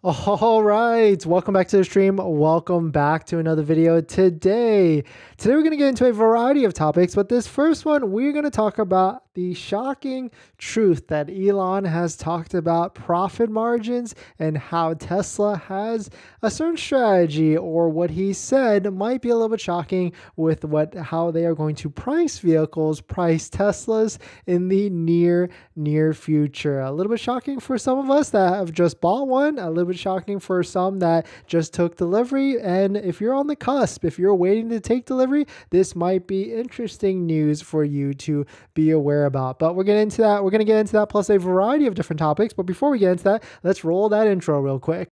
All right, welcome back to the stream. Welcome back to another video. Today we're going to get into a variety of topics, but this first one, we're going to talk about the shocking truth that Elon has talked about profit margins and how Tesla has a certain strategy, or what he said might be a little bit shocking with how they are going to price Teslas in the near future. A little bit shocking for some of us that have just bought one, a little bit shocking for some that just took delivery. And if you're on the cusp, if you're waiting to take delivery, this might be interesting news for you to be aware about. But we're getting into that. We're going to get into that plus a variety of different topics. But before we get into that, let's roll that intro real quick.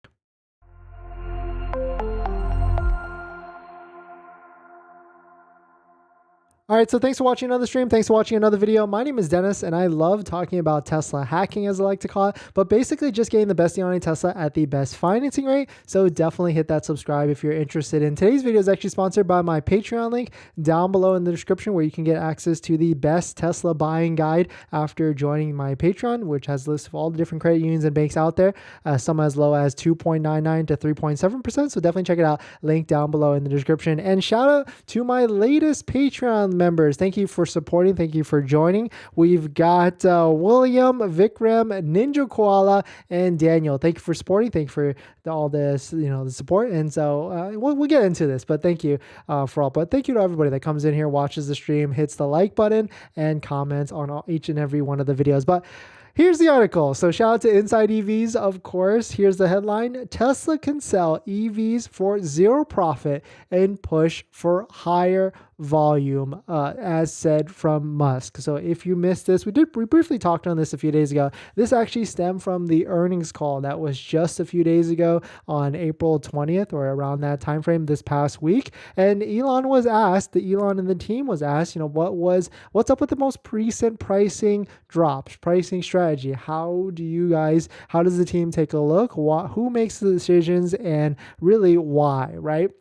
All right, so thanks for watching another stream. Thanks for watching another video. My name is Dennis, and I love talking about Tesla hacking, as I like to call it, but basically just getting the best deal on a Tesla at the best financing rate. So definitely hit that subscribe if you're interested. In today's video is actually sponsored by my Patreon link down below in the description, where you can get access to the best Tesla buying guide after joining my Patreon, which has lists of all the different credit unions and banks out there, some as low as 2.99 to 3.7%. So definitely check it out. Link down below in the description. And shout out to my latest Patreon members. Thank you for supporting. Thank you for joining. We've got William, Vikram, Ninja Koala, and Daniel. Thank you for supporting. Thank you for all this, the support. And so we'll get into this, but thank you for all. But thank you to everybody that comes in here, watches the stream, hits the like button, and comments on each and every one of the videos. But here's the article. So shout out to Inside EVs, of course. Here's the headline: Tesla can sell EVs for zero profit and push for higher volume, as said from Musk. So if you missed this, we briefly talked on this a few days ago. This actually stemmed from the earnings call that was just a few days ago on April 20th, or around that time frame this past week. And Elon and the team was asked, what's up with the most recent pricing drops, pricing strategy? How does the team take a look? Who makes the decisions, and really why, right?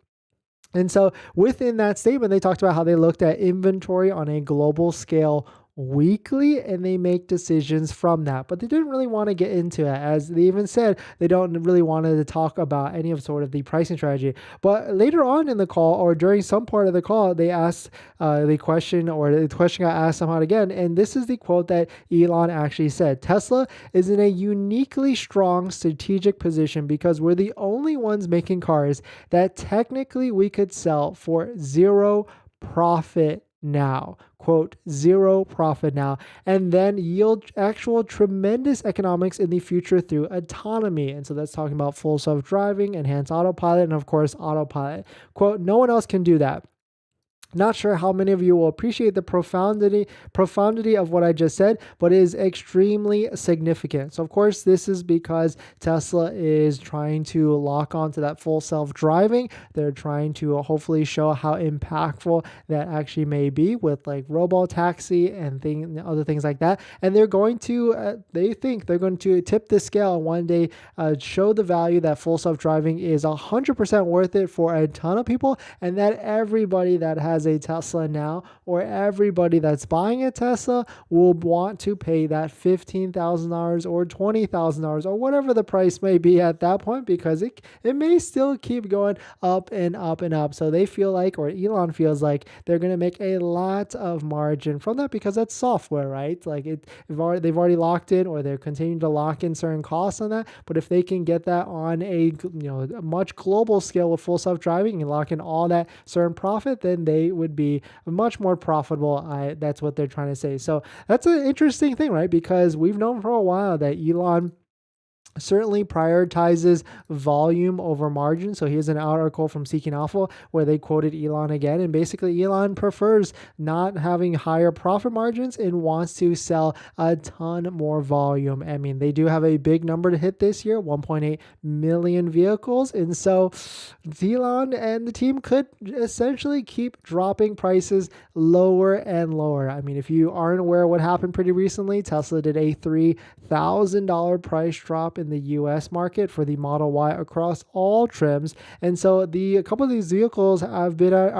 And so within that statement, they talked about how they looked at inventory on a global scale weekly, and they make decisions from that. But they didn't really want to get into it. As they even said, they don't really want to talk about any of sort of the pricing strategy. But later on in the call, or during some part of the call, they asked the question got asked somehow again. And this is the quote that Elon actually said: Tesla is in a uniquely strong strategic position because we're the only ones making cars that technically we could sell for zero profit now. Quote, zero profit now, and then yield actual tremendous economics in the future through autonomy. And so that's talking about full self-driving, enhanced autopilot, and of course autopilot. Quote, no one else can do that. Not sure how many of you will appreciate the profundity of what I just said, but it is extremely significant. So of course, this is because Tesla is trying to lock onto that full self-driving. They're trying to hopefully show how impactful that actually may be with like robo-taxi and other things like that. And they're going to, they think they're going to tip the scale and one day show the value that full self-driving is 100% worth it for a ton of people, and that everybody that has a Tesla now, or everybody that's buying a Tesla, will want to pay that $15,000 or $20,000 or whatever the price may be at that point, because it may still keep going up and up and up. So they feel like, or Elon feels like, they're going to make a lot of margin from that, because that's software, right? Like they've already locked in, or they're continuing to lock in certain costs on that. But if they can get that on a much global scale with full self-driving and lock in all that certain profit, then they would be much more profitable. That's what they're trying to say. So that's an interesting thing, right? Because we've known for a while that Elon certainly prioritizes volume over margin. So here's an article from Seeking Alpha where they quoted Elon again, and basically Elon prefers not having higher profit margins and wants to sell a ton more volume. I mean, they do have a big number to hit this year, 1.8 million vehicles, and so Elon and the team could essentially keep dropping prices lower and lower. I mean, if you aren't aware of what happened pretty recently, Tesla did a $3,000 price drop in the US market for the Model Y across all trims. And so a couple of these vehicles are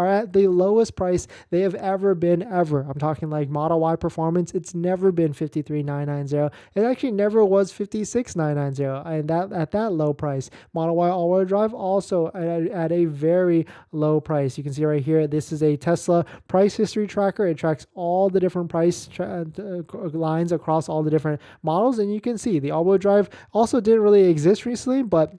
at the lowest price they have ever been ever. I'm talking like Model Y Performance. It's never been 53,990. It actually never was 56,990, and that at that low price. Model Y all-wheel drive also at a very low price. You can see right here, this is a Tesla price history tracker. It tracks all the different lines across all the different models, and you can see the all-wheel drive also didn't really exist recently, but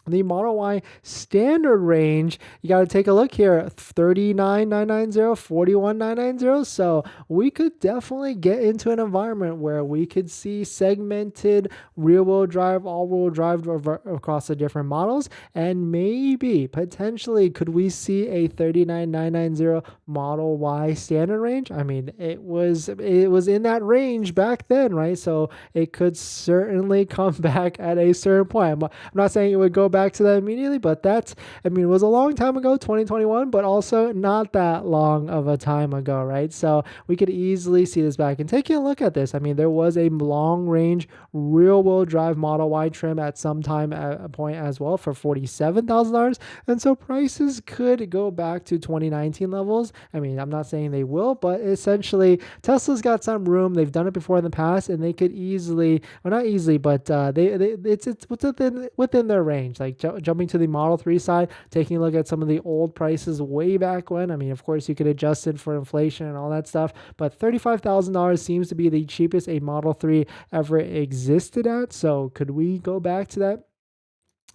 the Model Y standard range, you got to take a look here, 39,990, 41,990. So we could definitely get into an environment where we could see segmented rear-wheel drive, all-wheel drive across the different models, and maybe potentially could we see a 39,990 Model Y standard range? I mean, it was in that range back then, right? So it could certainly come back at a certain point. I'm not saying it would go back to that immediately, but it was a long time ago, 2021, but also not that long of a time ago, right? So we could easily see this back. And taking a look at this, I mean, there was a long range rear-wheel drive Model Y trim at some time at a point as well for $47,000. And so prices could go back to 2019 levels. I mean, I'm not saying they will, but essentially Tesla's got some room. They've done it before in the past, and they could easily, or not easily, but it's within their range. Like jumping to the Model 3 side, taking a look at some of the old prices way back when. I mean, of course, you could adjust it for inflation and all that stuff, but $35,000 seems to be the cheapest a Model 3 ever existed at. So could we go back to that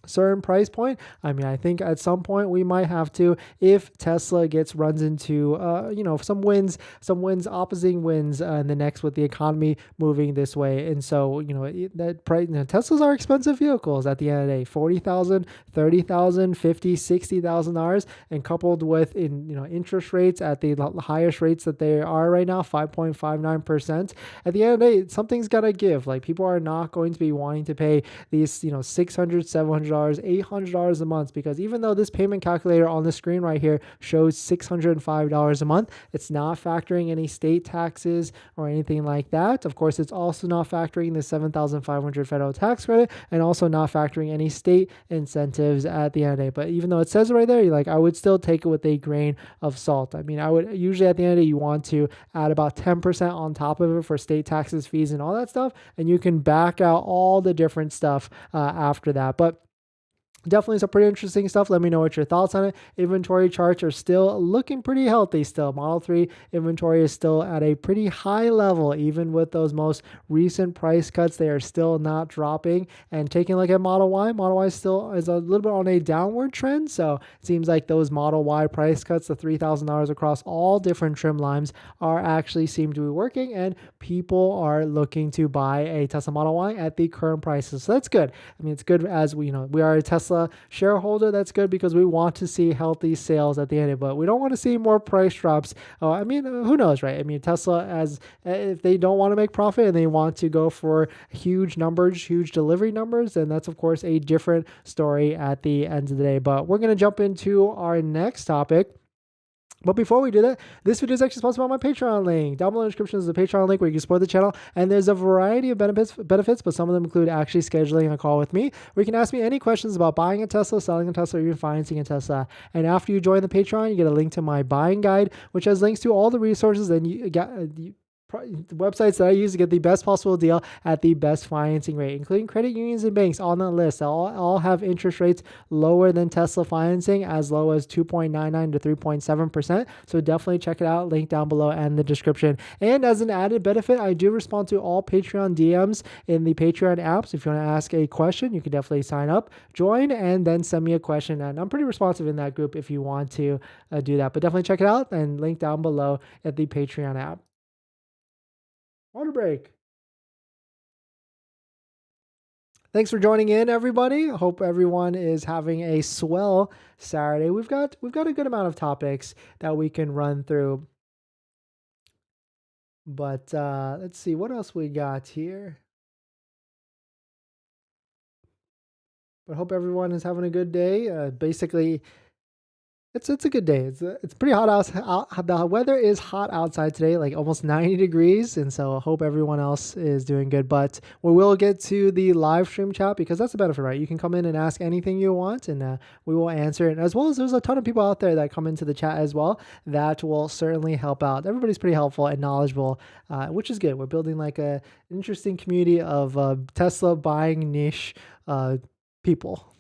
certain price point? I mean, I think at some point we might have to, if Tesla runs into some winds, opposing winds in the next, with the economy moving this way. And so that price, Teslas are expensive vehicles at the end of the day. $40,000, $30,000, $50,000, $60,000, and coupled with interest rates at the highest rates that they are right now, 5.59%. At the end of the day, something's got to give. Like, people are not going to be wanting to pay these $600, $700, $800 a month, because even though this payment calculator on the screen right here shows $605 a month, it's not factoring any state taxes or anything like that. Of course, it's also not factoring the $7,500 federal tax credit, and also not factoring any state incentives at the end of the day. But even though it says it right there, I would still take it with a grain of salt. I mean, I would usually, at the end of the day, you want to add about 10% on top of it for state taxes, fees, and all that stuff, and you can back out all the different stuff after that. But definitely some pretty interesting stuff. Let me know what your thoughts on it. Inventory charts are still looking pretty healthy still. Model 3 inventory is still at a pretty high level. Even with those most recent price cuts, they are still not dropping. And taking a look at Model Y still is a little bit on a downward trend. So it seems like those Model Y price cuts, the $3,000 across all different trim lines, are actually seem to be working, and people are looking to buy a Tesla Model Y at the current prices. So that's good. I mean, it's good, as we are a Tesla shareholder. That's good because we want to see healthy sales at the end of it, but we don't want to see more price drops. I mean, who knows, right? I mean, Tesla, if they don't want to make profit and they want to go for huge numbers, huge delivery numbers, then that's of course a different story at the end of the day. But we're going to jump into our next topic. But before we do that, this video is actually sponsored by my Patreon link. Down below in the description is the Patreon link where you can support the channel. And there's a variety of benefits, but some of them include actually scheduling a call with me, where you can ask me any questions about buying a Tesla, selling a Tesla, or even financing a Tesla. And after you join the Patreon, you get a link to my buying guide, which has links to all the resources and websites that I use to get the best possible deal at the best financing rate, including credit unions and banks on the list. They'll all have interest rates lower than Tesla financing, as low as 2.99 to 3.7%. So definitely check it out. Link down below and the description. And as an added benefit, I do respond to all Patreon DMs in the Patreon app. So if you want to ask a question, you can definitely sign up, join, and then send me a question. And I'm pretty responsive in that group if you want to do that. But definitely check it out, and link down below at the Patreon app. Water break. Thanks for joining in, everybody. Hope everyone is having a swell Saturday. We've got a good amount of topics that we can run through. But let's see what else we got here. But hope everyone is having a good day. Basically, It's a good day. It's pretty hot out. The weather is hot outside today, like almost 90 degrees, and so I hope everyone else is doing good. But we will get to the live stream chat because that's the benefit, right? You can come in and ask anything you want, and we will answer it. As well as there's a ton of people out there that come into the chat as well that will certainly help out. Everybody's pretty helpful and knowledgeable, which is good. We're building like a interesting community of Tesla buying niche people.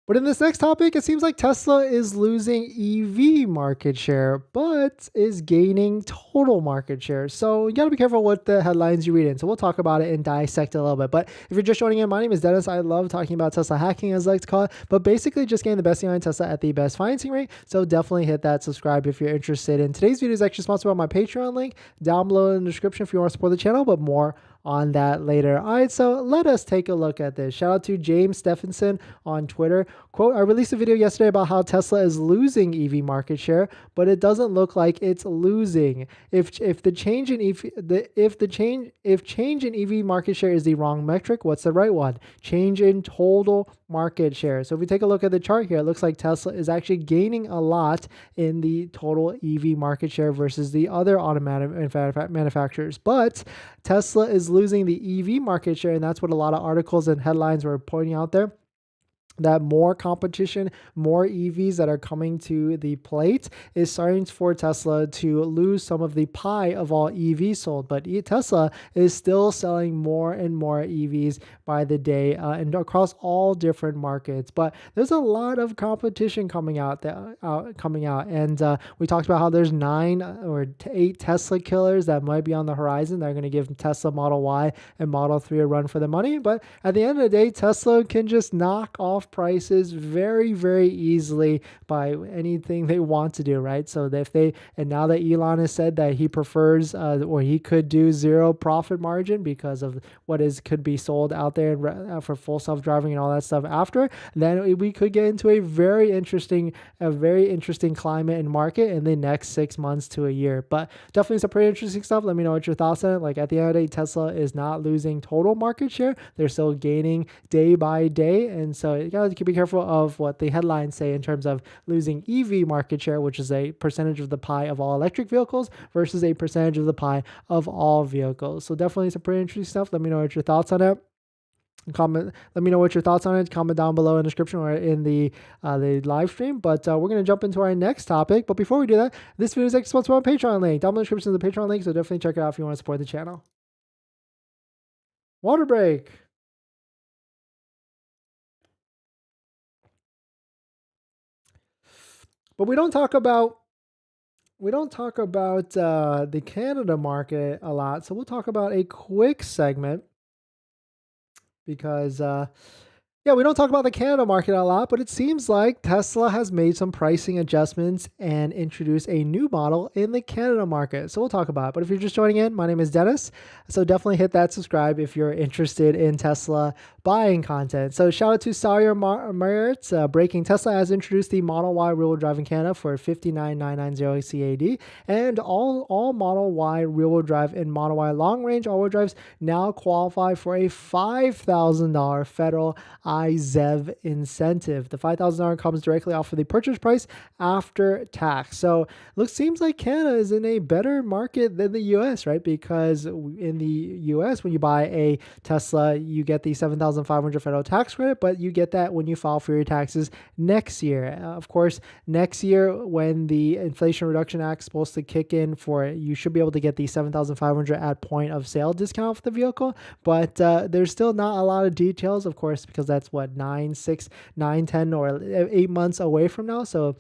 But in this next topic, it seems like Tesla is losing EV market share, but is gaining total market share. So you got to be careful what the headlines you read in. So we'll talk about it and dissect it a little bit. But if you're just joining in, my name is Dennis. I love talking about Tesla hacking, as I like to call it, but basically just getting the best deal on Tesla at the best financing rate. So definitely hit that subscribe if you're interested. And today's video is actually sponsored by my Patreon link down below in the description if you want to support the channel, but more on that later. All right, so let us take a look at this. Shout out to James Stephenson on Twitter. Quote, I released a video yesterday about how Tesla is losing EV market share, but it doesn't look like it's losing. If change in EV market share is the wrong metric, what's the right one? Change in total market share. So if we take a look at the chart here, it looks like Tesla is actually gaining a lot in the total EV market share versus the other automotive manufacturers. But Tesla is losing the EV market share, and that's what a lot of articles and headlines were pointing out there. That more competition, more EVs that are coming to the plate is starting for Tesla to lose some of the pie of all EVs sold. But Tesla is still selling more and more EVs by the day and across all different markets. But there's a lot of competition coming out. And we talked about how there's 9 or 8 Tesla killers that might be on the horizon. They're going to give Tesla Model Y and Model 3 a run for the money. But at the end of the day, Tesla can just knock off prices very, very easily by anything they want to do, right? So and now that Elon has said that he prefers or he could do 0 profit margin because of what could be sold out there for full self-driving and all that stuff after, then we could get into a very interesting climate and market in the next 6 months to a year. But definitely some pretty interesting stuff. Let me know what your thoughts on it. Like at the end of the day, Tesla is not losing total market share. They're still gaining day by day. And so you gotta be careful of what the headlines say in terms of losing EV market share, which is a percentage of the pie of all electric vehicles versus a percentage of the pie of all vehicles. So definitely some pretty interesting stuff. Let me know what your thoughts on it. Comment. Let me know what your thoughts on it. Comment down below in the description or in the live stream. But we're going to jump into our next topic. But before we do that, this video is actually sponsored by my Patreon link. Down below in the description is the Patreon link, so definitely check it out if you want to support the channel. Water break. But we don't talk about the Canada market a lot. So we'll talk about a quick segment because we don't talk about the Canada market a lot, but it seems like Tesla has made some pricing adjustments and introduced a new model in the Canada market. So we'll talk about it. But if you're just joining in, my name is Dennis. So definitely hit that subscribe if you're interested in Tesla buying content. So shout out to Sawyer Merritt. Breaking Tesla has introduced the Model Y rear-wheel drive in Canada for $59,990 CAD. And all Model Y rear-wheel drive and Model Y long-range all-wheel drives now qualify for a $5,000 federal IZEV incentive. The $5,000 comes directly off of the purchase price after tax. So seems like Canada is in a better market than the US, right? Because in the US, when you buy a Tesla, you get the $7,500 federal tax credit, but you get that when you file for your taxes next year. Of course, next year when the Inflation Reduction Act is supposed to kick in you should be able to get the $7,500 at point of sale discount for the vehicle, but there's still not a lot of details, of course, because that's what 10 or 8 months away from now. So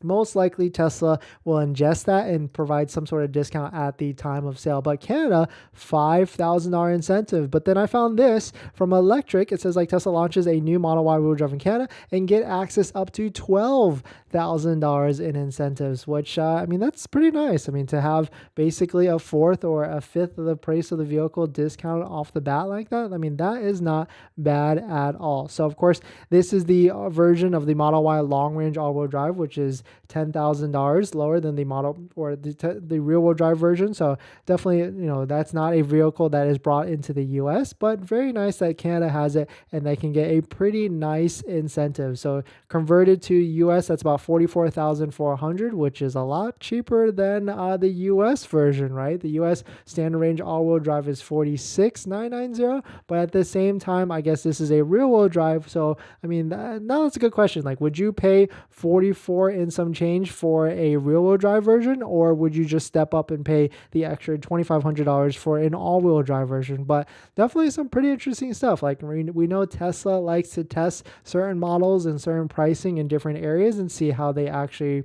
most likely Tesla will ingest that and provide some sort of discount at the time of sale. But Canada, $5,000 incentive. But then I found this from Electric. It says like Tesla launches a new Model Y rear-wheel drive in Canada and get access up to $12,000 $12,000 in incentives, which, I mean, that's pretty nice. I mean, to have basically a fourth or a fifth of the price of the vehicle discounted off the bat like that, I mean, that is not bad at all. So, of course, this is the version of the Model Y long range all wheel drive, which is $10,000 lower than the model or the rear wheel drive version. So, definitely, that's not a vehicle that is brought into the US, but very nice that Canada has it and they can get a pretty nice incentive. So, converted to US, that's about 44,400, which is a lot cheaper than the US version, right? The US standard range all-wheel drive is 46,990, but at the same time, I guess this is a rear-wheel drive. So, I mean, now that's a good question. Like, would you pay 44 and some change for a rear-wheel drive version, or would you just step up and pay the extra $2,500 for an all-wheel drive version? But definitely some pretty interesting stuff. Like, we know Tesla likes to test certain models and certain pricing in different areas and see how they actually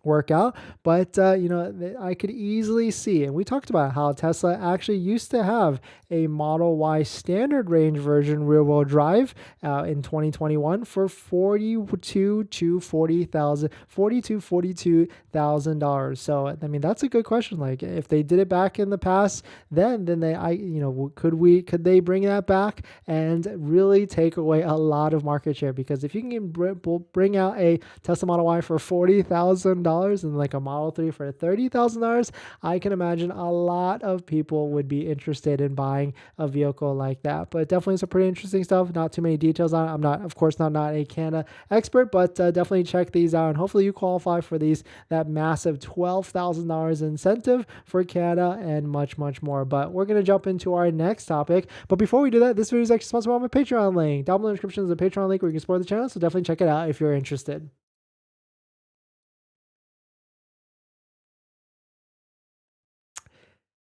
work out. But I could easily see, and we talked about how Tesla actually used to have a Model Y standard range version rear wheel drive in 2021 for $42,000. So I mean, that's a good question. Like, if they did it back in the past, then could they bring that back and really take away a lot of market share? Because if you can bring out a Tesla Model Y for $40,000 and like a Model 3 for $30,000, I can imagine a lot of people would be interested in buying a vehicle like that. But definitely some pretty interesting stuff. Not too many details on it. I'm not, of course, not a Canada expert, but definitely check these out. And hopefully you qualify for that massive $12,000 incentive for Canada and much, much more. But we're going to jump into our next topic. But before we do that, this video is actually sponsored by my Patreon link. Down below in the description is a Patreon link where you can support the channel. So definitely check it out if you're interested.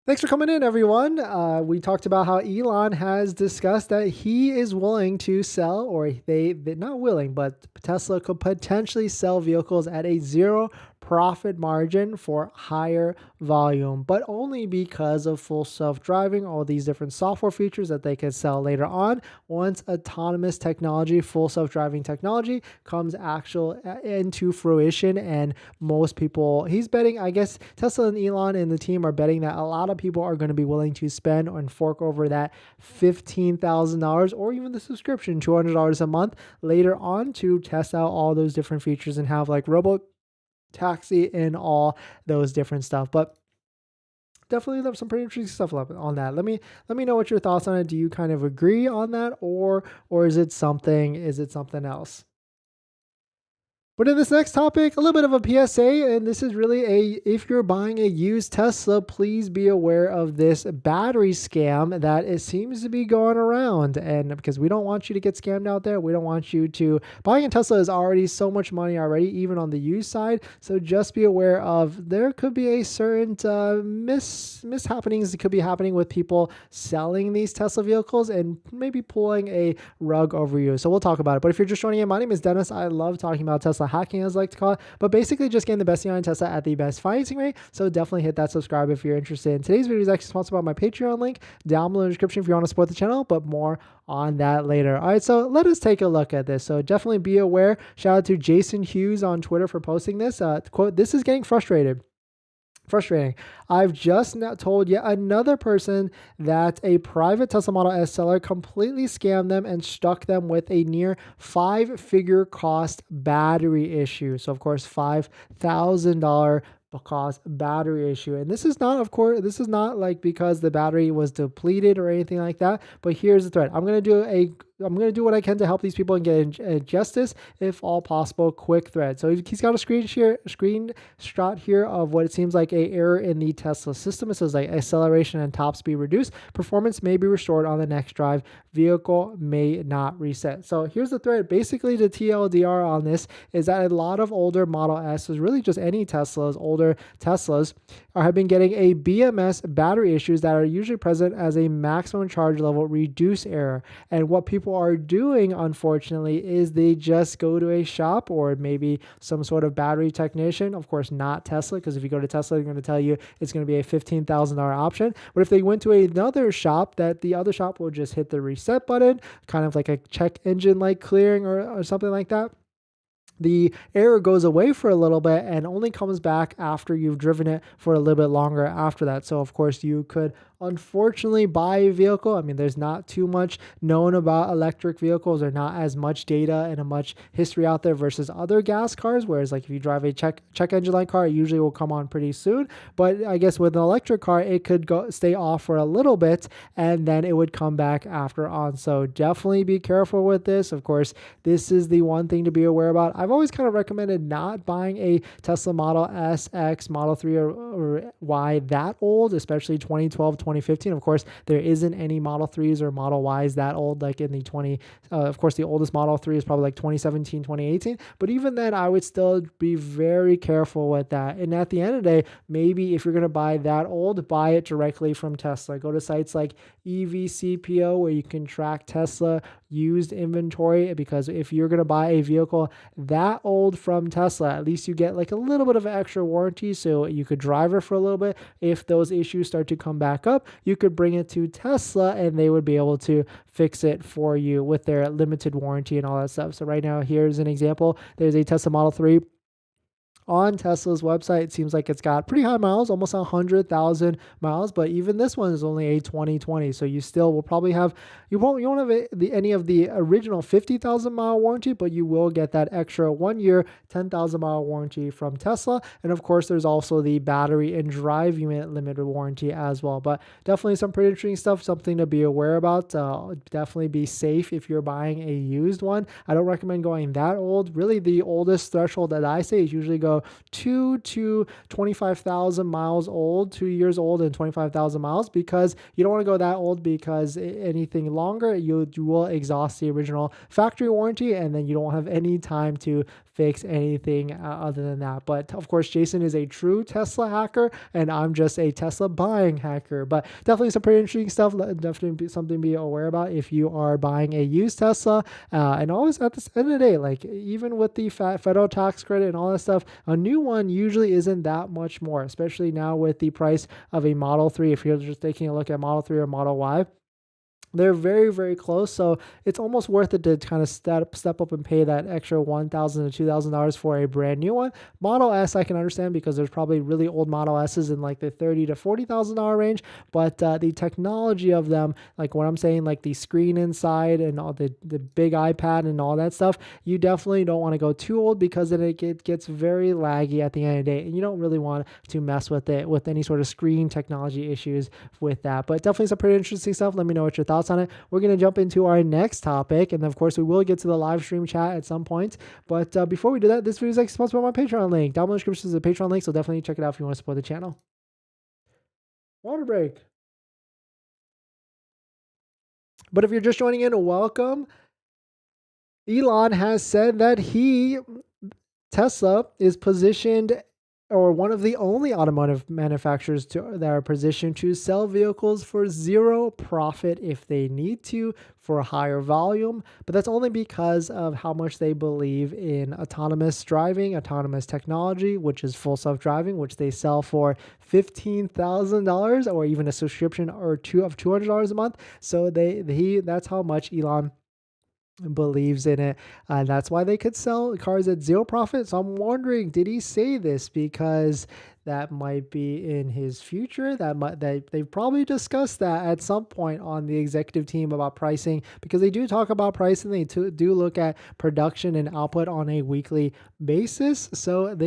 Thanks for coming in, everyone. We talked about how Elon has discussed that he is willing to sell, or they're not willing, but Tesla could potentially sell vehicles at a zero profit margin for higher volume, but only because of full self-driving, all these different software features that they can sell later on once autonomous technology, full self-driving technology comes into fruition. And most people, he's betting, I guess Tesla and Elon and the team are betting that a lot of people are going to be willing to spend and fork over that $15,000 or even the subscription, $200 a month later on to test out all those different features and have like robo taxi and all those different stuff. But definitely there's some pretty interesting stuff on that. Let me know what your thoughts on it. Do you kind of agree on that, or is it something else? But in this next topic, a little bit of a PSA, and this is really if you're buying a used Tesla, please be aware of this battery scam that it seems to be going around. And because we don't want you to get scammed out there, we don't want you to, buying a Tesla is already so much money already, even on the used side. So just be aware of, there could be a certain mishappenings that could be happening with people selling these Tesla vehicles and maybe pulling a rug over you. So we'll talk about it. But if you're just joining in, my name is Dennis. I love talking about Tesla hacking, as I like to call it, but basically just getting the best deal on Tesla at the best financing rate. So definitely hit that subscribe if you're interested. And today's video is actually sponsored by my Patreon link down below in the description if you want to support the channel, but more on that later. All right, so let us take a look at this. So definitely be aware. Shout out to Jason Hughes on Twitter for posting this. Quote, "This is getting frustrating. I've just now told yet another person that a private Tesla Model S seller completely scammed them and stuck them with a near 5-figure cost battery issue." So of course, $5,000 cost battery issue. And this is not, of course, this is not like because the battery was depleted or anything like that. But here's the thread. I'm going to do what I can to help these people and get justice, if all possible. Quick thread. So he's got a screenshot here of what it seems like a error in the Tesla system. It says like acceleration and top speed reduced. Performance may be restored on the next drive. Vehicle may not reset. So here's the thread. Basically, the TLDR on this is that a lot of older Model S's, really just any Teslas, older Teslas, have been getting a BMS battery issues that are usually present as a maximum charge level reduce error. And what people are doing, unfortunately, is they just go to a shop or maybe some sort of battery technician. Of course, not Tesla, because if you go to Tesla, they're going to tell you it's going to be a $15,000 option. But if they went to another shop, that the other shop will just hit the reset button, kind of like a check engine light clearing or something like that. the error goes away for a little bit and only comes back after you've driven it for a little bit longer after that. So of course you could unfortunately buy a vehicle. I mean, there's not too much known about electric vehicles, or not as much data and a much history out there versus other gas cars. Whereas like if you drive a check engine light car, it usually will come on pretty soon. But I guess with an electric car, it could stay off for a little bit and then it would come back after on. So definitely be careful with this. Of course, this is the one thing to be aware about. I've always kind of recommended not buying a Tesla Model S, X, Model 3, or Y that old, especially 2012, 2015. Of course, there isn't any Model 3s or Model Ys that old, like in the of course, the oldest Model 3 is probably like 2017, 2018. But even then, I would still be very careful with that. And at the end of the day, maybe if you're going to buy that old, buy it directly from Tesla. Go to sites like EVCPO where you can track Tesla used inventory, because if you're going to buy a vehicle that old from Tesla, at least you get like a little bit of an extra warranty, so you could drive it for a little bit. If those issues start to come back up, you could bring it to Tesla and they would be able to fix it for you with their limited warranty and all that stuff. So right now, here's an example. There's a Tesla Model 3 on Tesla's website. It seems like it's got pretty high miles, almost 100,000 miles, but even this one is only a 2020. So you still will probably have, you won't have any of the original 50,000 mile warranty, but you will get that extra 1 year, 10,000 mile warranty from Tesla. And of course, there's also the battery and drive unit limited warranty as well. But definitely some pretty interesting stuff, something to be aware about. Definitely be safe if you're buying a used one. I don't recommend going that old. Really, the oldest threshold that I say is usually go 2 to 25,000 miles old, 2 years old and 25,000 miles, because you don't want to go that old, because anything longer, you will exhaust the original factory warranty and then you don't have any time to fix anything other than that. But of course, Jason is a true Tesla hacker and I'm just a Tesla buying hacker. But definitely some pretty interesting stuff. Definitely something to be aware about if you are buying a used Tesla. And always at the end of the day, like even with the federal tax credit and all that stuff, a new one usually isn't that much more, especially now with the price of a Model 3. If you're just taking a look at Model 3 or Model Y, they're very, very close. So it's almost worth it to kind of step up and pay that extra $1,000 to $2,000 for a brand new one. Model S, I can understand, because there's probably really old Model S's in like the $30,000 to $40,000 range. But the technology of them, like what I'm saying, like the screen inside and all the big iPad and all that stuff, you definitely don't want to go too old, because then it gets very laggy at the end of the day. And you don't really want to mess with it with any sort of screen technology issues with that. But definitely some pretty interesting stuff. Let me know what your thoughts on it. We're going to jump into our next topic, and of course we will get to the live stream chat at some point. But before we do that, this video is like sponsored by my Patreon link. Down below in the description is a Patreon link, so definitely check it out if you want to support the channel. Water break. But if you're just joining in, welcome. Elon has said that Tesla is positioned, or one of the only automotive manufacturers that are positioned to sell vehicles for zero profit if they need to, for a higher volume. But that's only because of how much they believe in autonomous driving, autonomous technology, which is full self-driving, which they sell for $15,000 or even a subscription or of $200 a month. So that's how much Elon believes in it. That's why they could sell cars at zero profit. So I'm wondering, did he say this because that might be in his future? They've probably discussed that at some point on the executive team about pricing, because they do talk about pricing. They do look at production and output on a weekly basis. So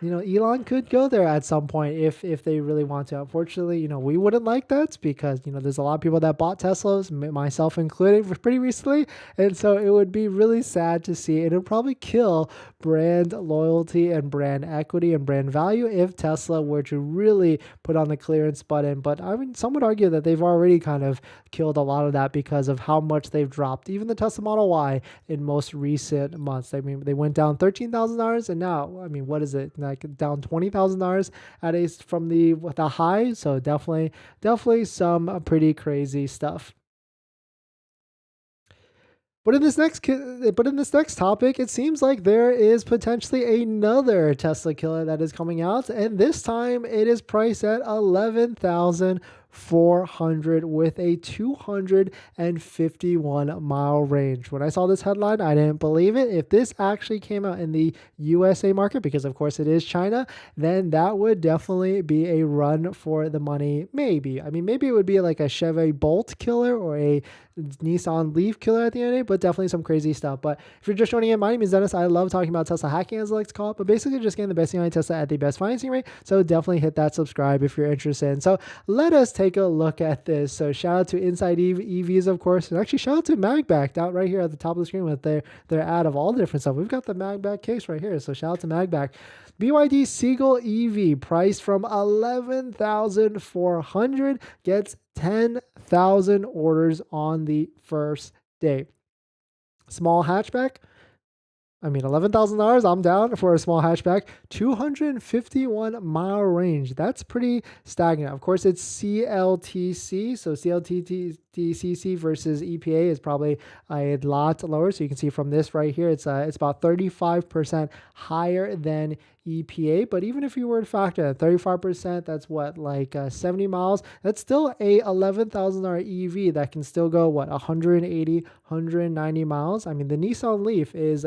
Elon could go there at some point if they really want to. Unfortunately, we wouldn't like that, because there's a lot of people that bought Teslas, myself included, pretty recently, and so it would be really sad to see. It would probably kill brand loyalty and brand equity and brand value if Tesla were to really put on the clearance button. But I mean, some would argue that they've already kind of killed a lot of that because of how much they've dropped even the Tesla Model Y in most recent months. I mean, they went down $13,000, and now, I mean, what is it, like down $20,000 from the high? So definitely some pretty crazy stuff. But in this next topic, it seems like there is potentially another Tesla killer that is coming out, and this time it is priced at $11,400. $2,400 with a 251-mile range. When I saw this headline, I didn't believe it. If this actually came out in the USA market, because of course it is China, then that would definitely be a run for the money. Maybe. I mean, maybe it would be like a Chevy Bolt killer or a Nissan Leaf killer at the end of the day, but definitely some crazy stuff. But if you're just joining in, my name is Dennis. I love talking about Tesla hacking, as I like to call it, but basically just getting the best deal on Tesla at the best financing rate. So definitely hit that subscribe if you're interested. And so let us take a look at this. So shout out to Inside EVs, of course, and actually shout out to MAGBAK out right here at the top of the screen with their ad of all the different stuff. We've got the MAGBAK case right here. So shout out to MAGBAK. BYD Seagull EV priced from $11,400 gets 10,000 orders on the first day. Small hatchback. I mean, $11,000, I'm down for a small hatchback. 251-mile range. That's pretty stagnant. Of course, it's CLTC. So CLTC versus EPA is probably a lot lower. So you can see from this right here, it's about 35% higher than EPA. But even if you were to factor that 35%, that's what, like 70 miles. That's still a $11,000 EV that can still go, what, 180, 190 miles. I mean, the Nissan Leaf is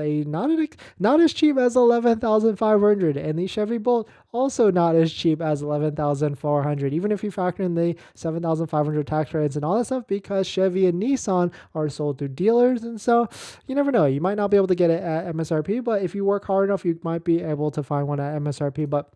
not as cheap as 11,500, and the Chevy Bolt also not as cheap as 11,400, even if you factor in the 7,500 tax credits and all that stuff, because Chevy and Nissan are sold through dealers. And so you never know, you might not be able to get it at MSRP, but if you work hard enough, you might be able to find one at MSRP. But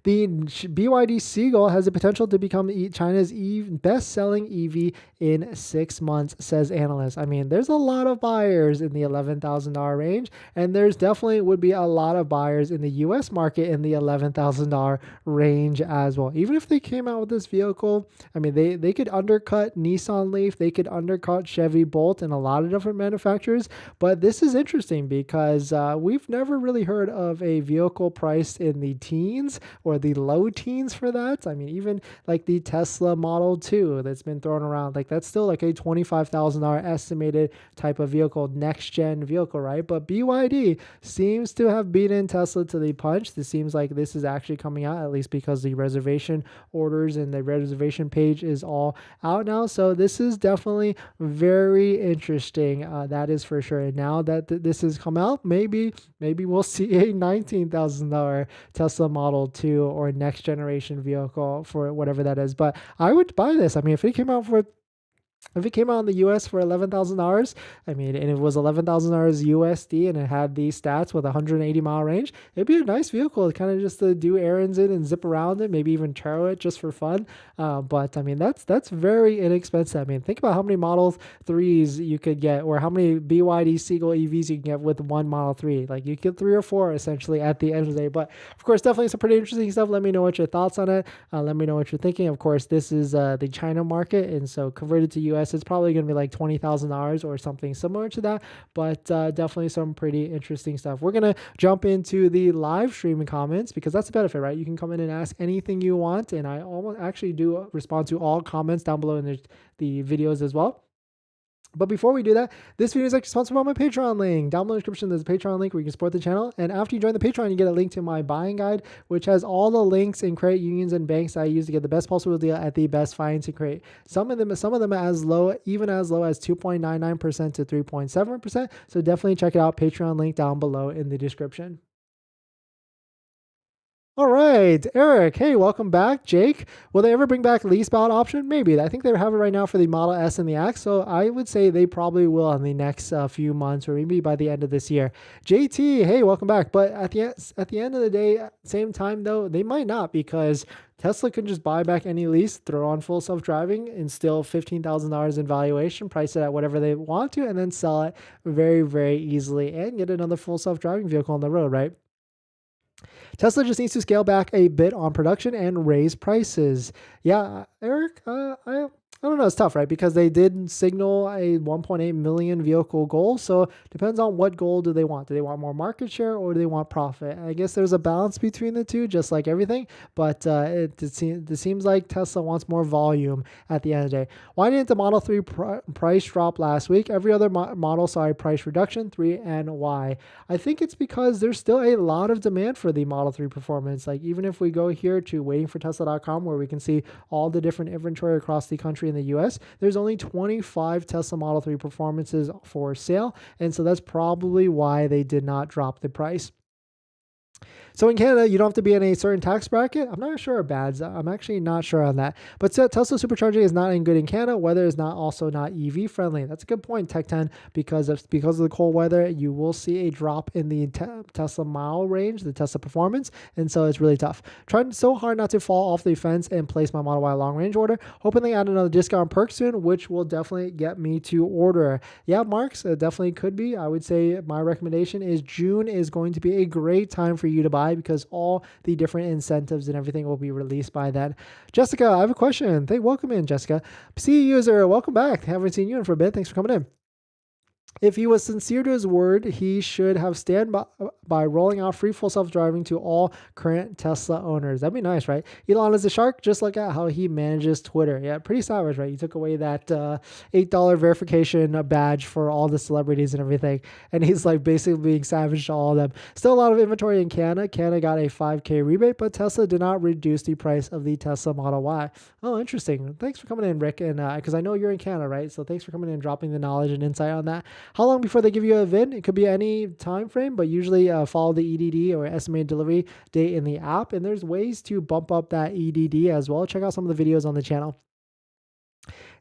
the BYD Seagull has the potential to become China's best-selling EV in 6 months, says analysts. I mean, there's a lot of buyers in the $11,000 range, and there's definitely would be a lot of buyers in the U.S. market in the $11,000 range as well. Even if they came out with this vehicle, I mean, they could undercut Nissan Leaf, they could undercut Chevy Bolt and a lot of different manufacturers. But this is interesting because we've never really heard of a vehicle priced in the teens or the low teens for that. I mean, even like the Tesla Model 2 that's been thrown around, like that's still like a $25,000 estimated type of vehicle, next gen vehicle, right? But BYD seems to have beaten Tesla to the punch. This seems like this is actually coming out, at least because the reservation orders and the reservation page is all out now. So this is definitely very interesting. That is for sure. And now that this has come out, maybe we'll see a $19,000 Tesla Model 2 or next generation vehicle for whatever that is. But I would buy this. I mean, if it came out in the US for $11,000, I mean, and it was $11,000 USD and it had these stats with a 180-mile range, it'd be a nice vehicle kind of just to do errands in and zip around it, maybe even tow it just for fun. But I mean, that's very inexpensive. I mean, think about how many Model 3s you could get, or how many BYD Seagull EVs you can get with one Model 3. Like you get 3 or 4 essentially at the end of the day. But of course, definitely some pretty interesting stuff. Let me know what your thoughts on it. Let me know what you're thinking. Of course, this is the China market, and so converted to US, it's probably going to be like $20,000 or something similar to that, but definitely some pretty interesting stuff. We're going to jump into the live streaming comments because that's the benefit, right? You can come in and ask anything you want, and I almost actually do respond to all comments down below in the videos as well. But before we do that, this video is actually sponsored by my Patreon link. Down below in the description, there's a Patreon link where you can support the channel. And after you join the Patreon, you get a link to my buying guide, which has all the links in credit unions and banks I use to get the best possible deal at the best financing rate. Some of them even as low as 2.99% to 3.7%. So definitely check it out. Patreon link down below in the description. All right, Eric. Hey, welcome back. Jake, will they ever bring back lease ballot option? Maybe. I think they have it right now for the Model S and the X, so I would say they probably will in the next few months, or maybe by the end of this year. JT, hey, welcome back. But at the end of the day, same time though, they might not, because Tesla can just buy back any lease, throw on full self-driving, and still $15,000 in valuation, price it at whatever they want to, and then sell it very, very easily and get another full self-driving vehicle on the road, right? Tesla just needs to scale back a bit on production and raise prices. Yeah, Eric, I don't know, it's tough, right? Because they did signal a 1.8 million vehicle goal. So depends on what goal do they want. Do they want more market share or do they want profit? I guess there's a balance between the two, just like everything. But it seems like Tesla wants more volume at the end of the day. Why didn't the Model 3 price drop last week? Every other model saw a price reduction, 3 and why? I think it's because there's still a lot of demand for the Model 3 performance. Like even if we go here to waitingfortesla.com where we can see all the different inventory across the country in the US, there's only 25 Tesla Model 3 performances for sale. And so that's probably why they did not drop the price. So in Canada, you don't have to be in a certain tax bracket. I'm not sure, Bads. I'm actually not sure on that. But Tesla supercharging is not in good in Canada. Weather is not also not EV friendly. That's a good point, Tech 10. Because of the cold weather, you will see a drop in the Tesla mile range, the Tesla performance, and so it's really tough. Trying so hard not to fall off the fence and place my Model Y long range order. Hoping they add another discount perk soon, which will definitely get me to order. Yeah, Marks, definitely could be. I would say my recommendation is June is going to be a great time for you to buy because all the different incentives and everything will be released by then. Jessica, I have a question. Welcome in, Jessica. CE user, welcome back. Haven't seen you in for a bit. Thanks for coming in. If he was sincere to his word, he should have stand by rolling out free full self-driving to all current Tesla owners. That'd be nice, right? Elon is a shark. Just look at how he manages Twitter. Yeah, pretty savage, right? He took away that $8 verification badge for all the celebrities and everything. And he's like basically being savage to all of them. Still a lot of inventory in Canada. Canada got a $5,000 rebate, but Tesla did not reduce the price of the Tesla Model Y. Oh, interesting. Thanks for coming in, Rick. And because I know you're in Canada, right? So thanks for coming in and dropping the knowledge and insight on that. How long before they give you a VIN? It could be any time frame, but usually follow the EDD or estimated delivery date in the app. And there's ways to bump up that EDD as well. Check out some of the videos on the channel.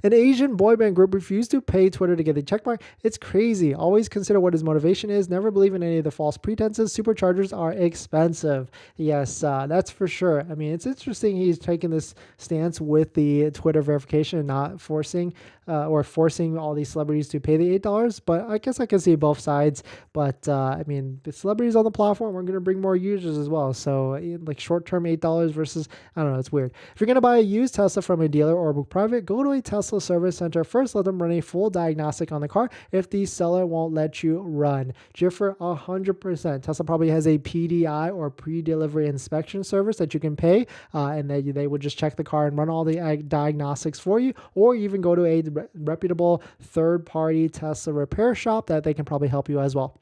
An Asian boy band group refused to pay Twitter to get the checkmark. It's crazy. Always consider what his motivation is. Never believe in any of the false pretenses. Superchargers are expensive. Yes, that's for sure. I mean, it's interesting he's taking this stance with the Twitter verification and not forcing all these celebrities to pay the $8. But I guess I can see both sides. But I mean, the celebrities on the platform are going to bring more users as well. So like short-term $8 versus, I don't know, it's weird. If you're going to buy a used Tesla from a dealer or book private, go to a Tesla service center. First, let them run a full diagnostic on the car if the seller won't let you run. Jiffer 100%. Tesla probably has a PDI or pre-delivery inspection service that you can pay, and they would just check the car and run all the diagnostics for you, or even go to a reputable third-party Tesla repair shop that they can probably help you as well.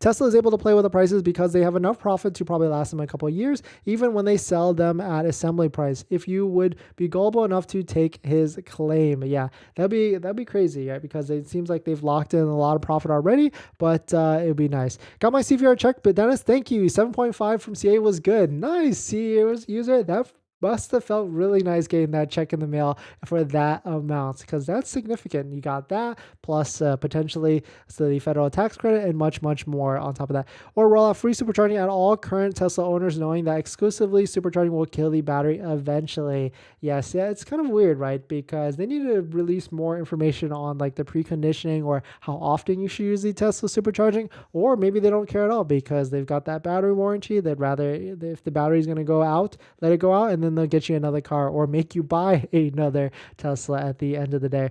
Tesla is able to play with the prices because they have enough profit to probably last them a couple of years, even when they sell them at assembly price. If you would be gullible enough to take his claim, yeah, that'd be crazy, right? Because it seems like they've locked in a lot of profit already, but it'd be nice. Got my CVR check, but Dennis, thank you. 7.5 from CA was good. Nice, CA user. That must have felt really nice getting that check in the mail for that amount because that's significant. You got that plus potentially the federal tax credit and much, much more on top of that. Or roll out free supercharging at all current Tesla owners, knowing that exclusively supercharging will kill the battery eventually. Yes, yeah, it's kind of weird, right? Because they need to release more information on like the preconditioning or how often you should use the Tesla supercharging, or maybe they don't care at all because they've got that battery warranty. They'd rather, if the battery is going to go out, let it go out, and then they'll get you another car or make you buy another Tesla at the end of the day.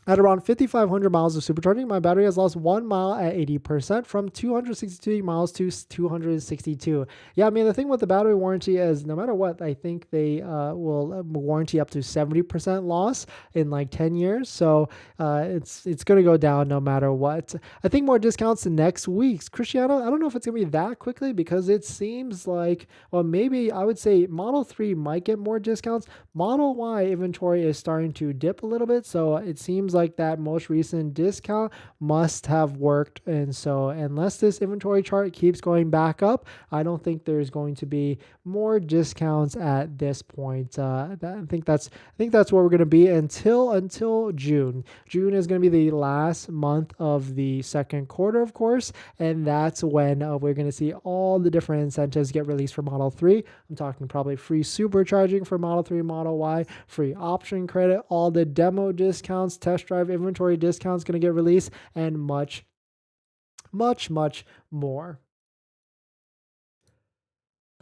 At around 5,500 miles of supercharging, my battery has lost 1 mile at 80% from 262 miles to 262. Yeah, I mean, the thing with the battery warranty is no matter what, I think they will warranty up to 70% loss in like 10 years. So it's going to go down no matter what. I think more discounts next week. Cristiano, I don't know if it's going to be that quickly because it seems like, well, maybe I would say Model 3 might get more discounts. Model Y inventory is starting to dip a little bit. So it seems like that most recent discount must have worked, and so unless this inventory chart keeps going back up, I don't think there's going to be more discounts at this point. I think that's where we're going to be until June. June is going to be the last month of the second quarter, of course, and that's when we're going to see all the different incentives get released for Model 3. I'm talking probably free supercharging for Model 3, Model Y, free option credit, all the demo discounts, test drive inventory discounts going to get released, and much more.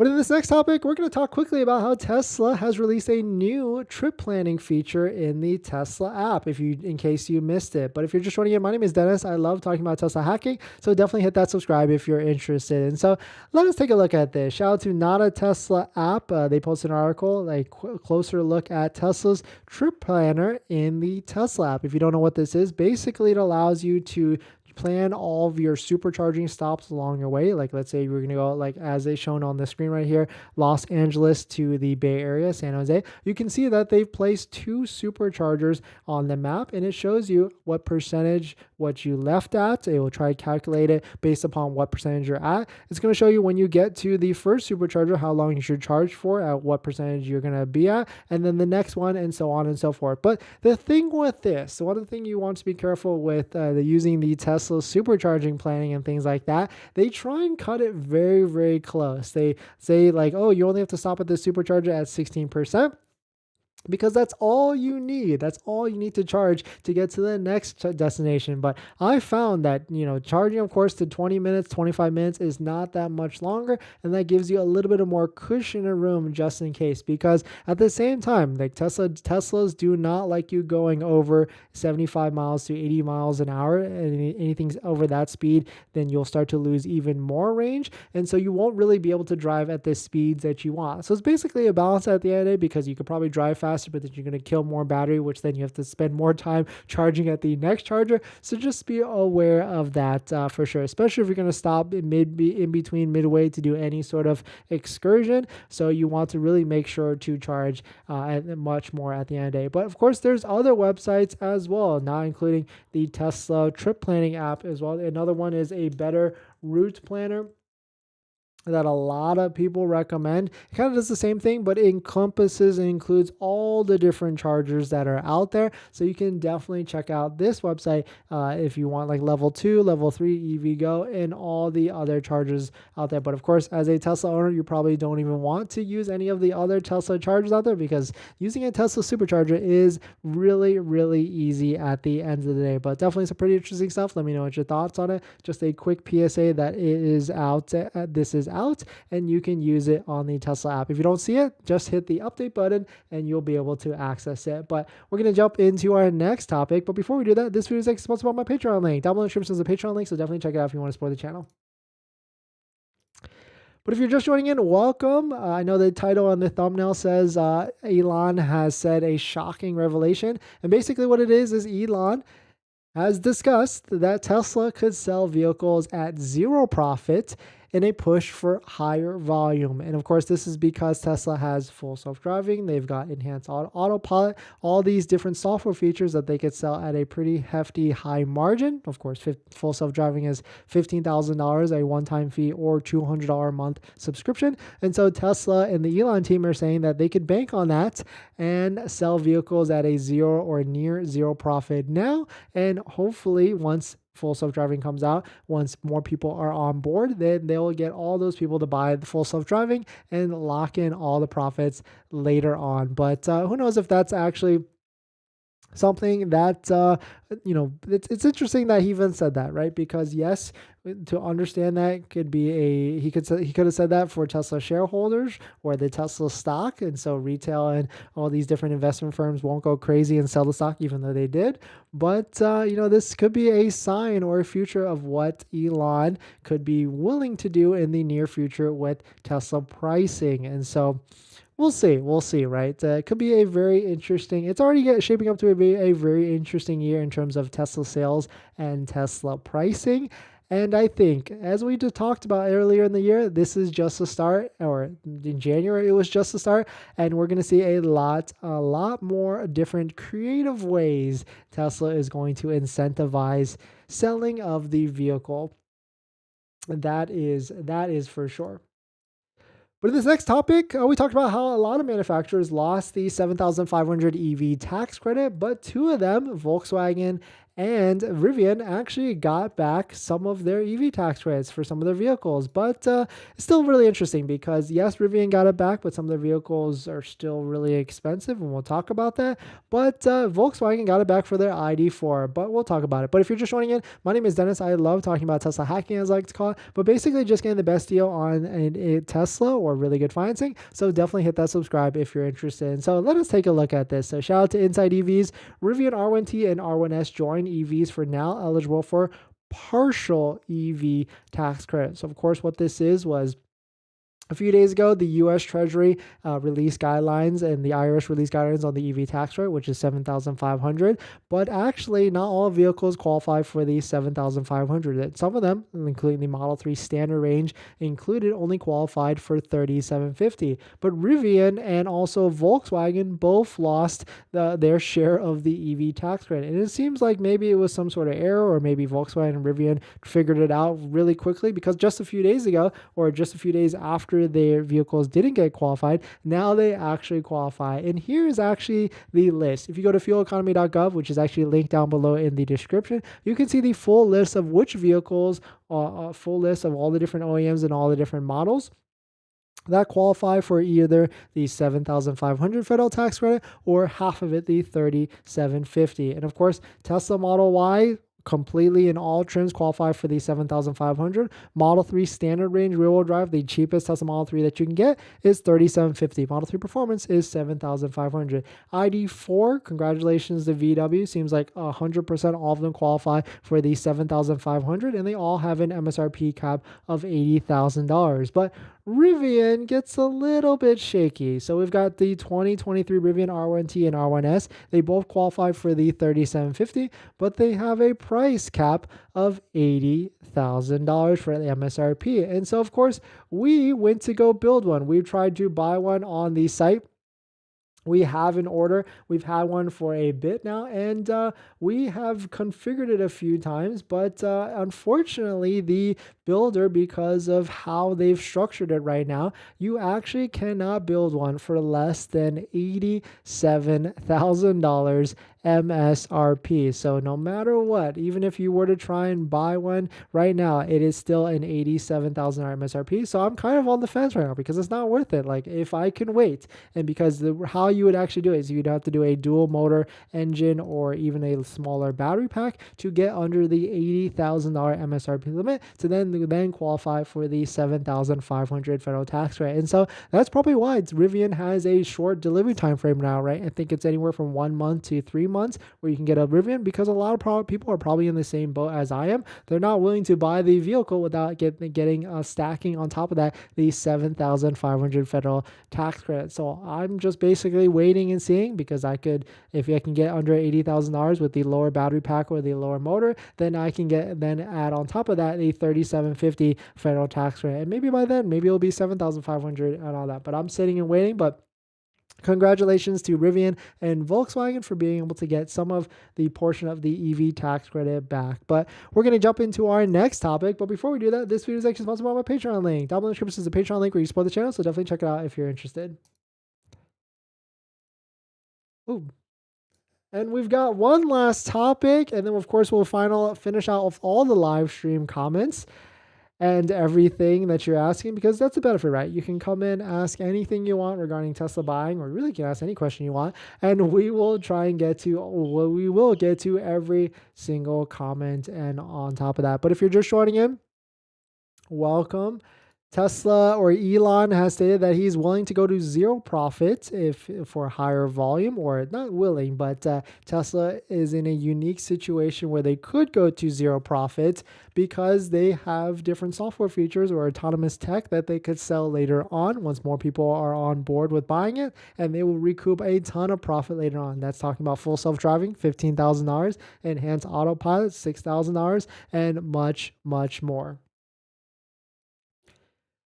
But in this next topic, we're going to talk quickly about how Tesla has released a new trip planning feature in the Tesla app, in case you missed it. But if you're just joining in, my name is Dennis. I love talking about Tesla hacking, so definitely hit that subscribe if you're interested. And so let us take a look at this. Shout out to Not a Tesla app. They posted an article, a closer look at Tesla's trip planner in the Tesla app. If you don't know what this is, basically it allows you to plan all of your supercharging stops along your way. Like, let's say you're going to go, like as they shown on the screen right here, Los Angeles to the Bay Area, San Jose. You can see that they've placed 2 superchargers on the map, and it shows you what percentage what you left at. It will try to calculate it based upon what percentage you're at. It's going to show you when you get to the first supercharger, how long you should charge for, at what percentage you're going to be at, and then the next one, and so on and so forth. But the thing with this, one thing you want to be careful with using the Tesla supercharging planning and things like that, they try and cut it very, very close. They say like, oh, you only have to stop at the supercharger at 16%. Because that's all you need. That's all you need to charge to get to the next destination. But I found that, charging, of course, to 20 minutes, 25 minutes is not that much longer. And that gives you a little bit of more cushion and room just in case. Because at the same time, like Teslas do not like you going over 75 miles to 80 miles an hour. And anything over that speed, then you'll start to lose even more range. And so you won't really be able to drive at the speeds that you want. So it's basically a balance at the end of the day, because you could probably drive fast, but then you're going to kill more battery, which then you have to spend more time charging at the next charger. So just be aware of that for sure, especially if you're going to stop in between midway to do any sort of excursion. So you want to really make sure to charge much more at the end of the day. But of course, there's other websites as well, not including the Tesla trip planning app as well. Another one is a Better Route Planner that a lot of people recommend. It kind of does the same thing, but it encompasses and includes all the different chargers that are out there. So you can definitely check out this website if you want, like level 2, level 3 EVgo, and all the other chargers out there. But of course, as a Tesla owner, you probably don't even want to use any of the other Tesla chargers out there, because using a Tesla supercharger is really, really easy at the end of the day. But definitely some pretty interesting stuff. Let me know what your thoughts on it. Just a quick PSA that it is out. This is out, and you can use it on the Tesla app. If you don't see it, just hit the update button and you'll be able to access it. But we're going to jump into our next topic. But before we do that, this video is sponsored by my Patreon link. Down below in the description is a Patreon link, so definitely check it out if you want to support the channel. But if you're just joining in, welcome. I know the title on the thumbnail says Elon has said a shocking revelation. And basically what it is Elon has discussed that Tesla could sell vehicles at zero profit in a push for higher volume. And of course, this is because Tesla has full self-driving. They've got enhanced autopilot, all these different software features that they could sell at a pretty hefty high margin. Of course, full self-driving is $15,000, a one-time fee, or $200 a month subscription. And so Tesla and the Elon team are saying that they could bank on that and sell vehicles at a zero or near zero profit now. And hopefully once full self-driving comes out, once more people are on board, then they'll get all those people to buy the full self-driving and lock in all the profits later on. But who knows if that's actually something that it's interesting that he even said that, right? Because yes, to understand that could be he could have said that for Tesla shareholders or the Tesla stock, and so retail and all these different investment firms won't go crazy and sell the stock, even though they did. But this could be a sign or a future of what Elon could be willing to do in the near future with Tesla pricing. And so we'll see, right? It could be a very interesting, it's already shaping up to be a very interesting year in terms of Tesla sales and Tesla pricing. And I think, as we just talked about earlier in the year, this is just a start, or in January, it was just a start. And we're going to see a lot more different creative ways Tesla is going to incentivize selling of the vehicle. That is for sure. But in this next topic, we talked about how a lot of manufacturers lost the $7,500 EV tax credit, but 2 of them, Volkswagen And Rivian actually got back some of their EV tax credits for some of their vehicles. But it's still really interesting because, yes, Rivian got it back, but some of their vehicles are still really expensive, and we'll talk about that. But Volkswagen got it back for their ID4, but we'll talk about it. But if you're just joining in, my name is Dennis. I love talking about Tesla hacking, as I like to call it, but basically just getting the best deal on a Tesla or really good financing. So definitely hit that subscribe if you're interested. And so let us take a look at this. So shout out to Inside EVs. Rivian R1T and R1S join EVs for now eligible for partial EV tax credit. So of course, what this was a few days ago, the U.S. Treasury released guidelines, and the IRS released guidelines on the EV tax rate, which is $7,500. But actually, not all vehicles qualify for the $7,500. Some of them, including the Model 3 standard range included, only qualified for $3,750. But Rivian and also Volkswagen both lost their share of the EV tax credit. And it seems like maybe it was some sort of error, or maybe Volkswagen and Rivian figured it out really quickly, because just a few days ago, or just a few days after their vehicles didn't get qualified, now they actually qualify. And here's actually the list. If you go to fueleconomy.gov, which is actually linked down below in the description, you can see the full list of which vehicles, full list of all the different OEMs and all the different models that qualify for either the $7,500 federal tax credit or half of it, the $3,750. And of course, Tesla Model Y completely in all trims qualify for the $7,500. Model 3 standard range rear-wheel drive, the cheapest Tesla Model 3 that you can get, is $3,750. Model 3 Performance is $7,500. ID4, congratulations to VW. Seems like 100% all of them qualify for the $7,500, and they all have an MSRP cap of $80,000. But Rivian gets a little bit shaky. So we've got the 2023 Rivian R1T and R1S. They both qualify for the $3,750, but they have a price cap of $80,000 for the MSRP. And so, of course, we went to go build one. We tried to buy one on the site. We have an order. We've had one for a bit now, and we have configured it a few times, but unfortunately, the builder, because of how they've structured it right now, you actually cannot build one for less than $87,000 MSRP. So no matter what, even if you were to try and buy one right now, it is still an $87,000 MSRP. So I'm kind of on the fence right now because it's not worth it. Like, if I can wait, and because how you would actually do it is you'd have to do a dual motor engine or even a smaller battery pack to get under the $80,000 MSRP limit to then qualify for the $7,500 federal tax rate. And so that's probably why Rivian has a short delivery time frame now, right? I think it's anywhere from 1 month to 3 months where you can get a Rivian, because a lot of people are probably in the same boat as I am. They're not willing to buy the vehicle without getting stacking on top of that the $7,500 federal tax credit. So I'm just basically waiting and seeing, because if I can get under $80,000 with the lower battery pack or the lower motor, then I can add on top of that the $3,750 federal tax rate. And maybe by then, maybe it'll be $7,500 and all that. But I'm sitting and waiting. But congratulations to Rivian and Volkswagen for being able to get some of the portion of the EV tax credit back. But we're going to jump into our next topic. But before we do that, this video is actually sponsored by my Patreon link. Down below in the description is a Patreon link where you support the channel. So definitely check it out if you're interested. Ooh. And we've got one last topic, and then of course we'll finish out with all the live stream comments and everything that you're asking, because that's the benefit, right? You can come in, ask anything you want regarding Tesla buying, or really can ask any question you want, and we will get to every single comment and on top of that. But if you're just joining in, welcome. Tesla, or Elon, has stated that he's willing to go to zero profit for higher volume, or not willing, but Tesla is in a unique situation where they could go to zero profit because they have different software features or autonomous tech that they could sell later on once more people are on board with buying it, and they will recoup a ton of profit later on. That's talking about full self-driving, $15,000, enhanced autopilot, $6,000, and much, much more.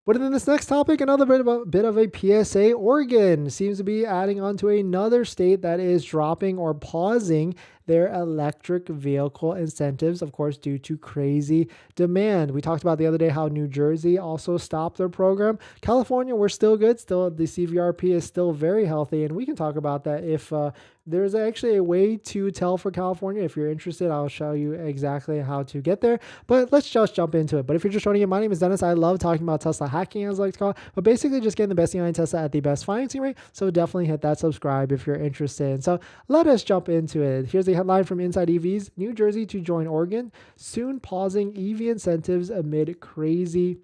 But in this next topic, another bit of a PSA. Oregon seems to be adding on to another state that is dropping or pausing their electric vehicle incentives, of course, due to crazy demand. We talked about the other day how New Jersey also stopped their program. California, we're still good. Still, the CVRP is still very healthy, and we can talk about that if There's actually a way to tell for California. If you're interested, I'll show you exactly how to get there. But let's just jump into it. But if you're just joining in, my name is Dennis. I love talking about Tesla hacking, as I like to call it, but basically just getting the best deal on Tesla at the best financing rate. So definitely hit that subscribe if you're interested. So let us jump into it. Here's the headline from Inside EVs: New Jersey to join Oregon, soon pausing EV incentives amid crazy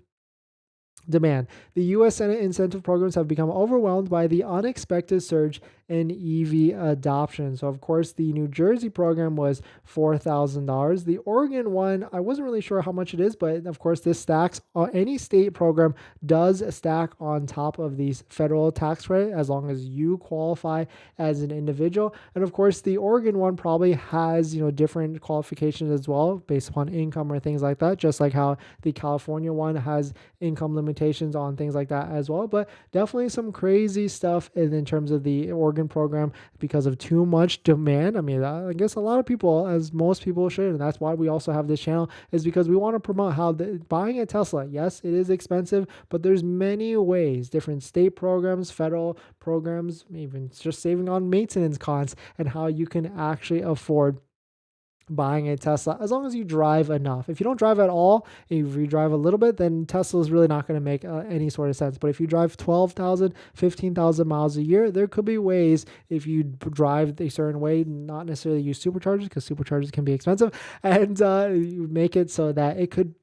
demand. The U.S. Senate incentive programs have become overwhelmed by the unexpected surge in EV adoption. So, of course, the New Jersey program was $4,000. The Oregon one, I wasn't really sure how much it is, but of course, this stacks. Any state program does stack on top of the federal tax credit as long as you qualify as an individual. And of course, the Oregon one probably has, different qualifications as well based upon income or things like that, just like how the California one has income limitations on things like that as well. But definitely some crazy stuff in terms of the Oregon program because of too much demand. I mean, I guess a lot of people, as most people should, and that's why we also have this channel, is because we want to promote how buying a Tesla, yes, it is expensive, but there's many ways, different state programs, federal programs, even just saving on maintenance costs, and how you can actually afford buying a Tesla as long as you drive enough. If you don't drive at all, if you drive a little bit, then Tesla is really not going to make any sort of sense. But if you drive 12,000, 15,000 miles a year, there could be ways, if you drive a certain way, not necessarily use superchargers because superchargers can be expensive, and you make it so that it could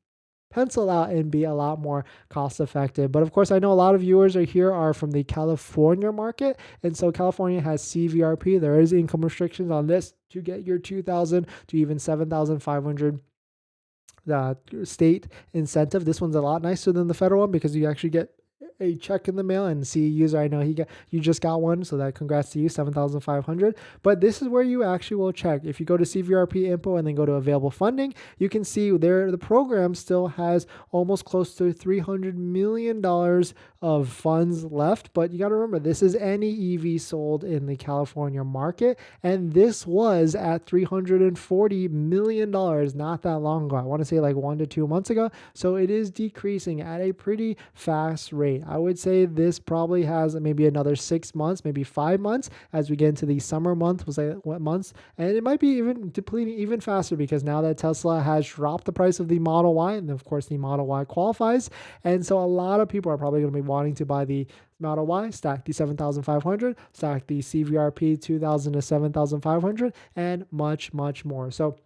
pencil out and be a lot more cost effective. But of course, I know a lot of viewers are from the California market. And so California has CVRP. There is income restrictions on this to get your 2,000 to even 7,500 state incentive. This one's a lot nicer than the federal one because you actually get a check in the mail, and see user, I know you just got one, so that congrats to you, 7,500. But this is where you actually will check. If you go to CVRP info and then go to available funding, you can see there the program still has almost close to $300 million of funds left. But you got to remember, this is any EV sold in the California market, and this was at $340 million not that long ago. I want to say like 1 to 2 months ago. So it is decreasing at a pretty fast rate. I would say this probably has maybe another 6 months, maybe 5 months as we get into the summer months, and it might be even depleting even faster because now that Tesla has dropped the price of the Model Y, and of course the Model Y qualifies, and so a lot of people are probably going to be wanting to buy the Model Y, stack the 7,500, stack the CVRP 2,000 to 7,500, and much, much more. So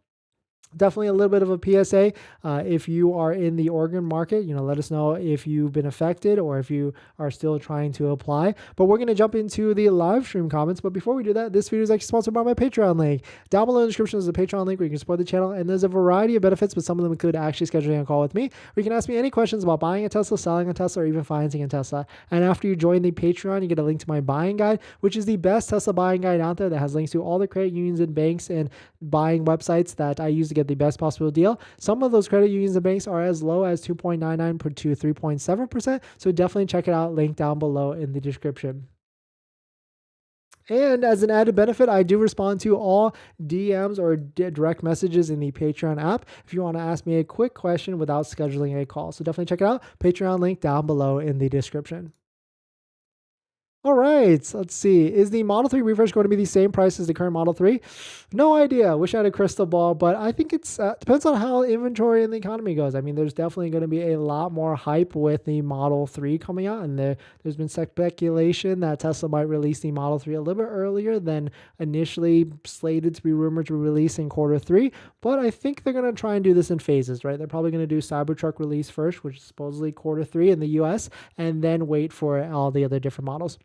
definitely a little bit of a PSA. If you are in the Oregon market, let us know if you've been affected or if you are still trying to apply. But we're going to jump into the live stream comments. But before we do that, this video is actually sponsored by my Patreon link. Down below in the description is a Patreon link where you can support the channel. And there's a variety of benefits, but some of them include actually scheduling a call with me, where you can ask me any questions about buying a Tesla, selling a Tesla, or even financing a Tesla. And after you join the Patreon, you get a link to my buying guide, which is the best Tesla buying guide out there that has links to all the credit unions and banks and buying websites that I use to get the best possible deal. Some of those credit unions and banks are as low as 2.99% to 3.7%. So definitely check it out. Link down below in the description. And as an added benefit, I do respond to all DMs or direct messages in the Patreon app if you want to ask me a quick question without scheduling a call. So definitely check it out. Patreon link down below in the description. All right, let's see. Is the Model 3 refresh going to be the same price as the current Model 3? No idea. Wish I had a crystal ball, but I think it's depends on how inventory and the economy goes. I mean, there's definitely going to be a lot more hype with the Model 3 coming out, and there's been speculation that Tesla might release the Model 3 a little bit earlier than initially slated to be rumored to release in Q3. But I think they're going to try and do this in phases, right? They're probably going to do Cybertruck release first, which is supposedly Q3 in the US, and then wait for all the other different models.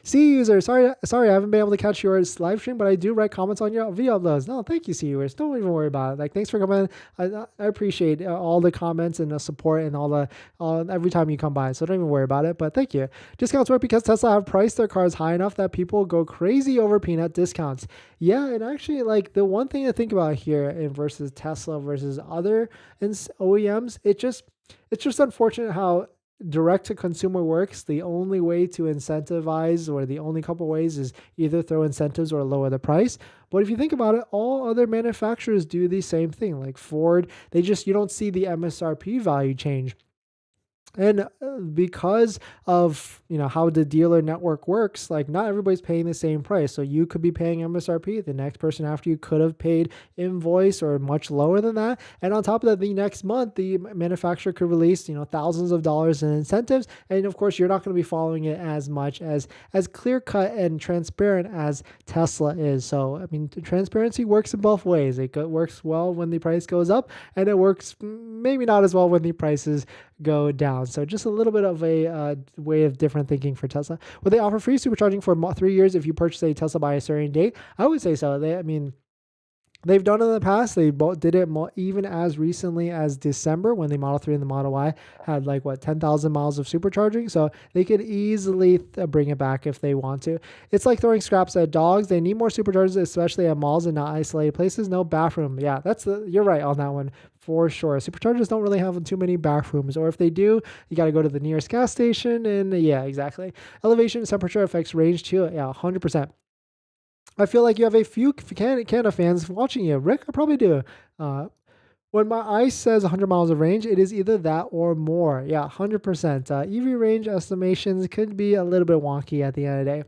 C user, sorry, I haven't been able to catch your live stream, but I do write comments on your video uploads. No, thank you, C users. Don't even worry about it. Like, thanks for coming. I appreciate all the comments and the support and every time you come by. So don't even worry about it. But thank you. Discounts work because Tesla have priced their cars high enough that people go crazy over peanut discounts. Yeah, and actually, like the one thing to think about here in versus Tesla versus other OEMs, it's just unfortunate how direct to consumer works. The only way to incentivize, or the only couple ways, is either throw incentives or lower the price. But if you think about it, all other manufacturers do the same thing. Like Ford, you don't see the MSRP value change. And because of how the dealer network works, like not everybody's paying the same price. So you could be paying MSRP. The next person after you could have paid invoice or much lower than that. And on top of that, the next month, the manufacturer could release thousands of dollars in incentives. And of course, you're not going to be following it as much as clear cut and transparent as Tesla is. So I mean, transparency works in both ways. It works well when the price goes up, and it works maybe not as well when the prices go down. So just a little bit of a way of different thinking for Tesla. Would they offer free supercharging for 3 years if you purchase a Tesla by a certain date? I would say so. They've done it in the past. They both did it even as recently as December when the Model 3 and the Model Y had 10,000 miles of supercharging. So they could easily bring it back if they want to. It's like throwing scraps at dogs. They need more superchargers, especially at malls and not isolated places. No bathroom. Yeah, you're right on that one for sure. Superchargers don't really have too many bathrooms, or if they do, you got to go to the nearest gas station. And yeah, exactly. Elevation, temperature affects range too. Yeah, 100%. I feel like you have a few Canada fans watching you. Rick, I probably do. When my ice says 100 miles of range, it is either that or more. Yeah, 100%. EV range estimations could be a little bit wonky at the end of the day.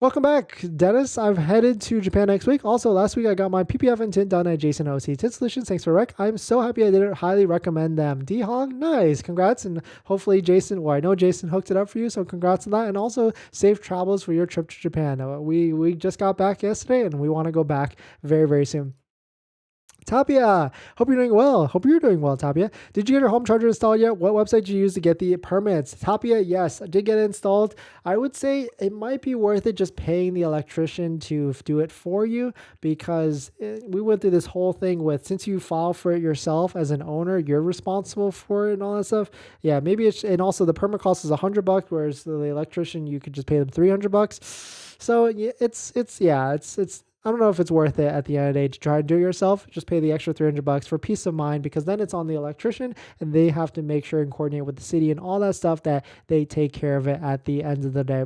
Welcome back, Dennis. I've headed to Japan next week. Also, last week I got my PPF and tint done at Jason OC Tint Solutions. Thanks for rec. I'm so happy I did it. Highly recommend them. D-Hong, nice. Congrats. And hopefully Jason, I know Jason hooked it up for you, so congrats on that. And also safe travels for your trip to Japan. We just got back yesterday and we want to go back very, very soon. Tapia, hope you're doing well. Hope you're doing well, Tapia. Did you get your home charger installed yet? What website did you use to get the permits? Tapia, yes, I did get it installed. I would say it might be worth it just paying the electrician to do it for you, because we went through this whole thing with, since you file for it yourself as an owner, you're responsible for it and all that stuff. Yeah, maybe and also the permit cost is $100, whereas the electrician, you could just pay them $300. So yeah, it's I don't know if it's worth it at the end of the day to try and do it yourself. Just pay the extra $300 for peace of mind, because then it's on the electrician and they have to make sure and coordinate with the city and all that stuff that they take care of it at the end of the day.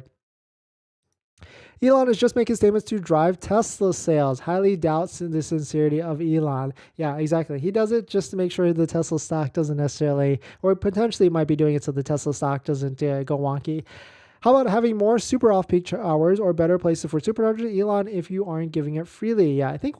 Elon is just making statements to drive Tesla sales. Highly doubts the sincerity of Elon. Yeah, exactly. He does it just to make sure the Tesla stock doesn't necessarily, or potentially might be doing it so the Tesla stock doesn't go wonky. How about having more super off-peak hours or better places for superchargers, Elon, if you aren't giving it freely? Yeah, I think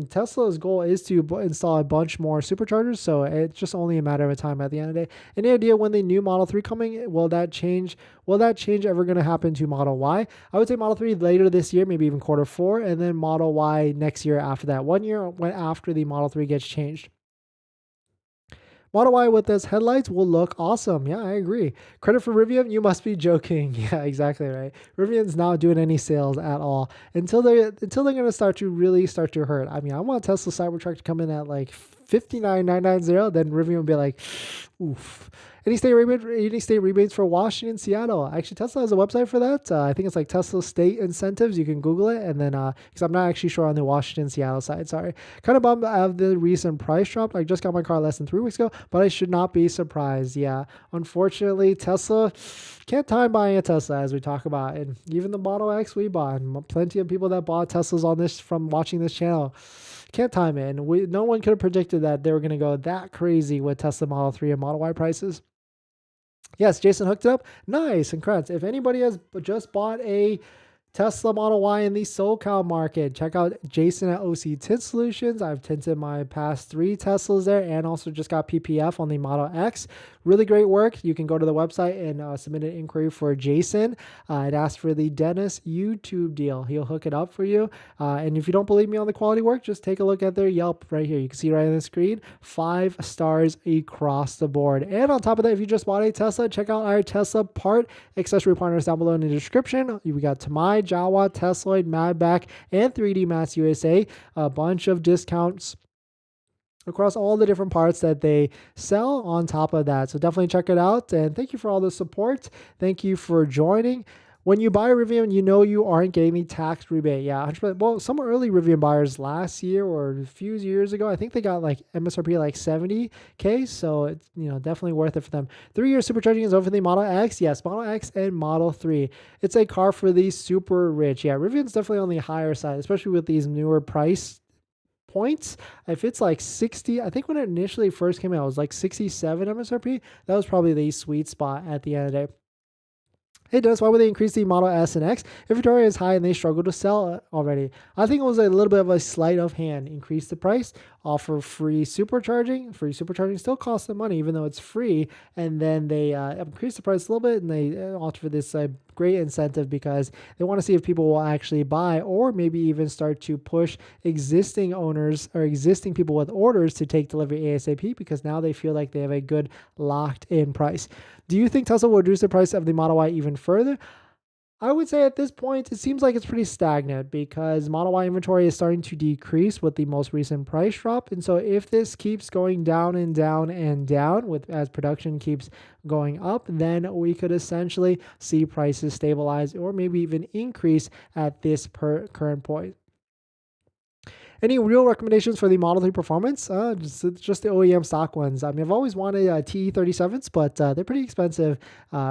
Tesla's goal is to install a bunch more superchargers, so it's just only a matter of time at the end of the day. Any idea when the new Model 3 coming? Will that change ever going to happen to Model Y? I would say Model 3 later this year, maybe even Q4, and then Model Y next year after that. 1 year after the Model 3 gets changed. Model Y with its headlights will look awesome. Yeah, I agree. Credit for Rivian? You must be joking. Yeah, exactly right. Rivian's not doing any sales at all until they're going to start to hurt. I mean, I want Tesla Cybertruck to come in at like 59,990. Then Rivian will be like, oof. Any state rebates for Washington, Seattle? Actually, Tesla has a website for that. I think it's like Tesla state incentives. You can Google it, and then because I'm not actually sure on the Washington, Seattle side. Sorry, kind of bummed out of the recent price drop. I just got my car less than 3 weeks ago, but I should not be surprised. Yeah, unfortunately, Tesla can't time buying a Tesla, as we talk about, and even the Model X we bought. And plenty of people that bought Teslas on this from watching this channel. Can't time it. And no one could have predicted that they were going to go that crazy with Tesla Model 3 and Model Y prices. Yes, Jason hooked it up. Nice. Congrats. If anybody has just bought a Tesla Model Y in the SoCal market, check out Jason at OC Tint Solutions. I've tinted my past 3 Teslas there, and also just got PPF on the Model X. Really great work. You can go to the website and submit an inquiry for Jason. I'd ask for the Dennis YouTube deal. He'll hook it up for you. And if you don't believe me on the quality work, just take a look at their Yelp right here. You can see right on the screen, 5 stars across the board. And on top of that, if you just bought a Tesla, check out our Tesla part accessory partners down below in the description. We got Tamai, Jawa, Tesla, MAGBAK, and 3D Mass USA. A bunch of discounts across all the different parts that they sell on top of that. So definitely check it out. And thank you for all the support. Thank you for joining. When you buy a Rivian, you know you aren't getting the tax rebate. Yeah, 100%. Well, some early Rivian buyers last year or a few years ago, I think they got like MSRP like $70K. So it's definitely worth it for them. 3-year supercharging is over for the Model X. Yes, Model X and Model 3. It's a car for the super rich. Yeah, Rivian's definitely on the higher side, especially with these newer price points. If it's like 60, I think when it initially first came out, it was like 67 MSRP. That was probably the sweet spot at the end of the day. Hey Dennis, why would they increase the Model S and X? Inventory is high and they struggle to sell it already. I think it was a little bit of a sleight of hand. Increase the price, offer free supercharging. Free supercharging still costs them money, even though it's free. And then they increase the price a little bit, and they offer this great incentive because they want to see if people will actually buy, or maybe even start to push existing owners or existing people with orders to take delivery ASAP, because now they feel like they have a good locked in price. Do you think Tesla will reduce the price of the Model Y even further? I would say at this point, it seems like it's pretty stagnant because Model Y inventory is starting to decrease with the most recent price drop. And so if this keeps going down and down and down as production keeps going up, then we could essentially see prices stabilize or maybe even increase at this current point. Any real recommendations for the Model 3 Performance? Just the OEM stock ones. I mean, I've always wanted TE37s, but they're pretty expensive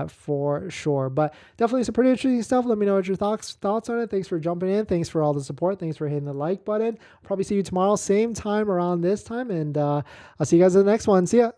for sure. But definitely some pretty interesting stuff. Let me know what your thoughts on it. Thanks for jumping in. Thanks for all the support. Thanks for hitting the like button. Probably see you tomorrow, same time around this time. And I'll see you guys in the next one. See ya.